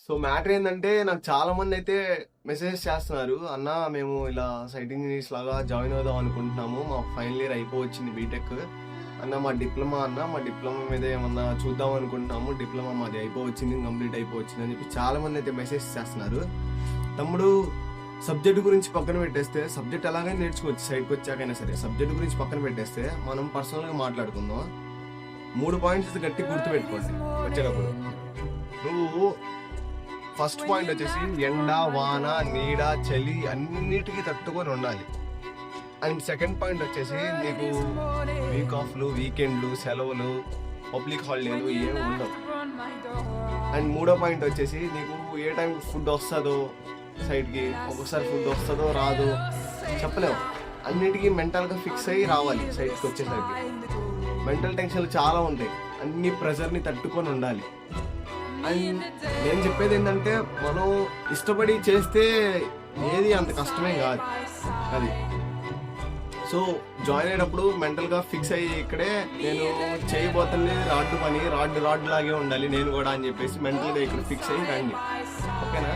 So matter ఏంటంటే నాకు చాలా మంది అయితే మెసేజెస్ చేస్తున్నారు, అన్న మేము ఇలా సైట్ ఇంజనీర్స్ లాగా జాయిన్ అవుదాం అనుకుంటున్నాము, మా ఫైనల్ ఇయర్ అయిపోవచ్చింది బీటెక్ అన్న, మా డిప్లొమా మీద ఏమన్నా చూద్దాం అనుకుంటున్నాము, డిప్లొమా మాది అయిపోవచ్చింది, కంప్లీట్ అయిపోవచ్చింది అని చెప్పి చాలా మంది అయితే మెసేజ్ చేస్తున్నారు. తమ్ముడు సబ్జెక్ట్ గురించి పక్కన పెట్టేస్తే, సబ్జెక్ట్ ఎలాగైనా నేర్చుకోవచ్చు సైట్కి వచ్చాకైనా సరే, సబ్జెక్ట్ గురించి పక్కన పెట్టేస్తే మనం పర్సనల్గా మాట్లాడుకుందాం. 3 పాయింట్స్ గట్టి గుర్తుపెట్టుకోండి వచ్చేటప్పుడు. నువ్వు ఫస్ట్ పాయింట్ వచ్చేసి ఎండ, వాన, నీడ, చలి అన్నిటికీ తట్టుకొని ఉండాలి. అండ్ సెకండ్ పాయింట్ వచ్చేసి నీకు వీక్ ఆఫ్లు, వీకెండ్లు, సెలవులు, పబ్లిక్ హాలిడేలు ఏమి ఉండవు. అండ్ మూడో పాయింట్ వచ్చేసి నీకు ఏ టైంకి ఫుడ్ వస్తుందో సైడ్కి, ఒక్కొక్కసారి ఫుడ్ వస్తుందో రాదో చెప్పలేము. అన్నిటికీ మెంటల్గా ఫిక్స్ అయ్యి రావాలి సైడ్కి వచ్చేసరికి. మెంటల్ టెన్షన్లు చాలా ఉంటాయి, అన్ని ప్రెజర్ని తట్టుకొని ఉండాలి. అండ్ నేను చెప్పేది ఏంటంటే మనం ఇష్టపడి చేస్తే ఏది అంత కష్టమే కాదు అది. సో జాయిన్ అయినప్పుడు మెంటల్గా ఫిక్స్ అయ్యి ఇక్కడే నేను చేయబోతుంది రాడ్డు పని, రాడ్డు లాగే ఉండాలి నేను కూడా అని చెప్పేసి మెంటల్గా ఇక్కడ ఫిక్స్ అయ్యి రండి, ఓకేనా?